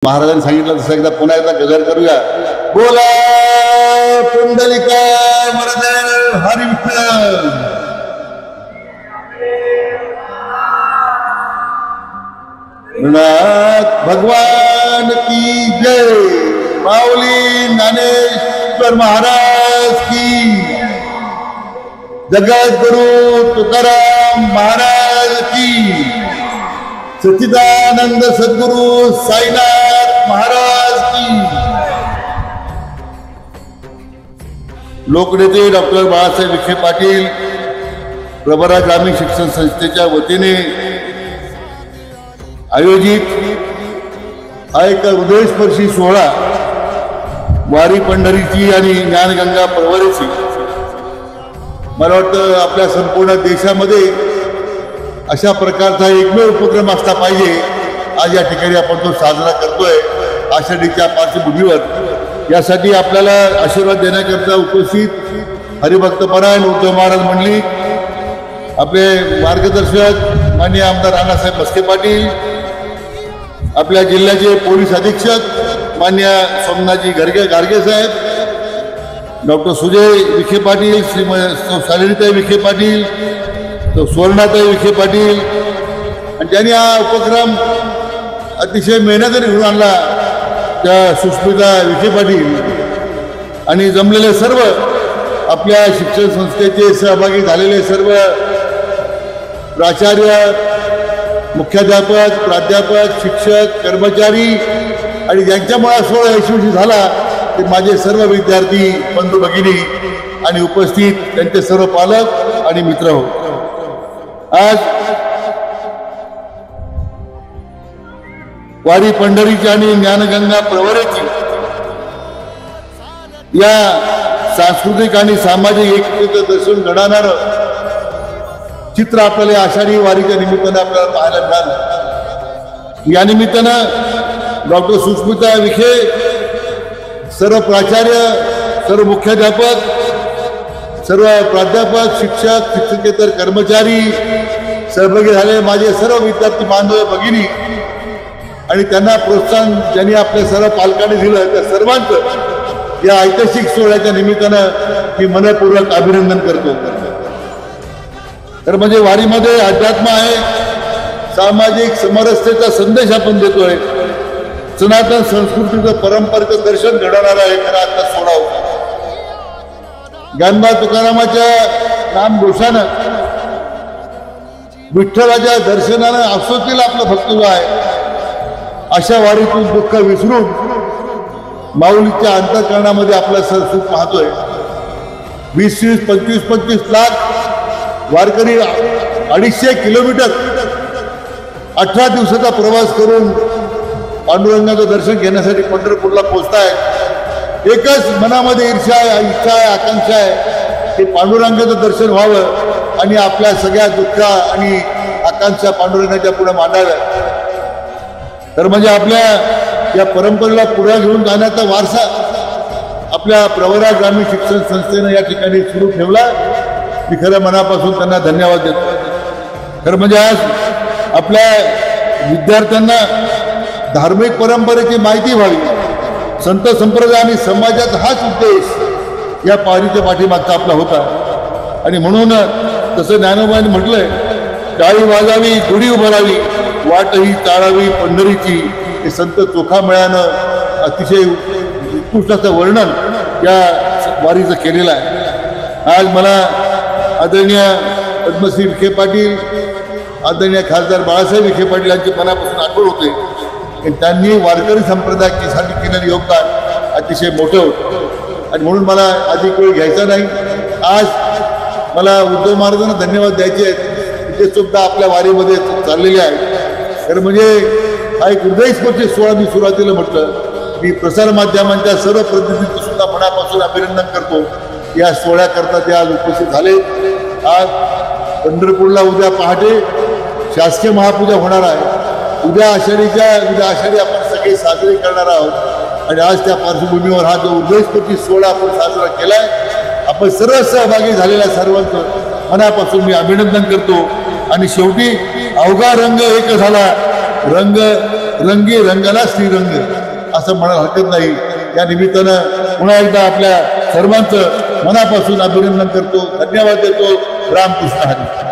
महाराजांनी सांगितलं तसं एकदा पुन्हा एकदा गजर करूया. बोला पुंडलिका वरदे हरी विठ्ठल. नाथ भगवान की जय. माऊली ज्ञानेश्वर महाराज की. जगद्गुरु तुकाराम महाराज की. सच्चिदानंद सद्गुरु साईनाथ महाराज की. लोकनेते डॉक्टर बाळासाहेब विखे पाटील प्रवरा ग्रामीण शिक्षण संस्थेच्या वतीने आयोजित हा एक हृदयस्पर्शी सोहळा वारी पंढरीची आणि ज्ञानगंगा प्रवरेची. मला वाटतं आपल्या संपूर्ण देशामध्ये अशा प्रकारचा एकमेव उपक्रम असला पाहिजे. आज या ठिकाणी आपण तो साजरा करतोय आषाढीच्या पार्श्वभूमीवर. यासाठी आपल्याला आशीर्वाद देण्याकरता उपस्थित हरिभक्तपरायण उद्धव महाराज मंडळी, आपले मार्गदर्शक माननीय आमदार अण्णासाहेब मस्के पाटील, आपल्या जिल्ह्याचे पोलीस अधीक्षक माननीय सोमनाथजी गारगे साहेब, डॉक्टर सुजय विखे पाटील, शालिनीताई विखे पाटील, सुवर्णाताई विखे पाटील, आणि ज्यांनी हा उपक्रम अतिशय मेहनतीने घेऊन आणला त्या सुस्मिता विखे पाटील, आणि जमलेले सर्व आपल्या शिक्षण संस्थेचे सहभागी झालेले सर्व प्राचार्य, मुख्याध्यापक, प्राध्यापक, शिक्षक, कर्मचारी, आणि ज्यांच्यामुळे सोहळा यशस्वी झाला ते माझे सर्व विद्यार्थी बंधू भगिनी आणि उपस्थित त्यांचे सर्व पालक आणि मित्र हो. आज वारी पंढरीची आणि ज्ञानगंगा प्रवरेची या सांस्कृतिक आणि सामाजिक एकतेचं दर्शन घडवणार चित्र आपल्याला आषाढी वारीच्या निमित्तानं आपल्याला पाहायला मिळालं. या निमित्तानं डॉक्टर सुस्मिता विखे, सर्व प्राचार्य, सर्व मुख्याध्यापक, सर्व प्राध्यापक, शिक्षक, शिक्षकेतर कर्मचारी सहभागी झाले, माझे सर्व विद्यार्थी बांधव भगिनी, आणि त्यांना प्रोत्साहन ज्यांनी आपल्या सर्व पालकांनी दिलं त्या सर्वांचं या ऐतिहासिक सोहळ्याच्या निमित्तानं मी मनपूर्वक अभिनंदन करतो. तर म्हणजे वारीमध्ये अध्यात्म आहे, सामाजिक समरसतेचा संदेश आपण देतोय, सनातन संस्कृतीचं परंपरेचं दर्शन घडवणारा एक आता सोहळा होता. ज्ञानबा तुकारामाच्या नामघोषानं, विठ्ठलाच्या दर्शनानं आसोतील आपलं भक्तव्य आहे. अशा वारीतून दुःख विसरून माऊलीच्या अंतःकरणामध्ये आपला सुख पाहतोय. 20-20, 25-25 लाख वारकरी 250 किलोमीटर 18 दिवसाचा प्रवास करून पांडुरंगाचं दर्शन घेण्यासाठी पंढरपूरला पोहोचतायत. एकच मनामध्ये ईर्ष्या आहे, इच्छा आहे, आकांक्षा आहे की पांडुरंगाचं दर्शन व्हावं आणि आपल्या सगळ्या दुःख आणि आकांक्षा पांडुरंगाच्या पुढे मांडाव्या. तर म्हणजे आपल्या या परंपरेला पुढे घेऊन जाण्याचा वारसा आपल्या प्रवरा ग्रामीण शिक्षण संस्थेनं या ठिकाणी सुरू ठेवला. मी खरं मनापासून त्यांना धन्यवाद देतो. खरं म्हणजे आज आपल्या विद्यार्थ्यांना धार्मिक परंपरेची माहिती व्हावी, संत संप्रदाय आणि समाजात हाच उद्देश या पारीच्या पाठीमागचा आपला होता. आणि म्हणून तसं ज्ञानोबांनी म्हटलंय, टाळी वाजावी, गुढी उभारावी, वाटही टाळावी पंढरीची, हे संत चोखामेळ्यानं अतिशय उत्कृष्टाचं वर्णन या वारीचं केलेलं आहे. आज मला आदरणीय पद्मश्री विखे पाटील, आदरणीय खासदार बाळासाहेब विखे पाटील यांची मनापासून आठवण होते की त्यांनी वारकरी संप्रदायासाठी केलेलं योगदान अतिशय मोठं होतं. आणि म्हणून मला अधिक वेळ घ्यायचा नाही. आज मला उद्धव महाराजांना धन्यवाद द्यायचे आहेत, ते सुद्धा आपल्या वारीमध्ये चाललेले आहेत. तर म्हणजे हा एक हृदयस्पर्शी सोहळा मी सुरुवातीला म्हटलं. मी प्रसार माध्यमांच्या सर्व प्रतिनिधींचं सुद्धा मनापासून अभिनंदन करतो. या सोहळ्याकरता ते आज उपस्थित झाले. आज पंढरपूरला उद्या पहाटे शासकीय महापूजा होणार आहे. उद्या आषाढी आपण सगळे साजरे करणार आहोत. आणि आज त्या पार्श्वभूमीवर हा जो हृदयस्पर्शी सोहळा आपण साजरा केलाय, आपण सर्व सहभागी झालेल्या सर्वांचं मनापासून मी अभिनंदन करतो. आणि शेवटी अवघा रंग एक झाला, रंग रंगी रंगाला श्रीरंग असं म्हणायला हरकत नाही. या निमित्तानं पुन्हा एकदा आपल्या सर्वांचं मनापासून अभिनंदन करतो, धन्यवाद देतो. रामकृष्ण हरी.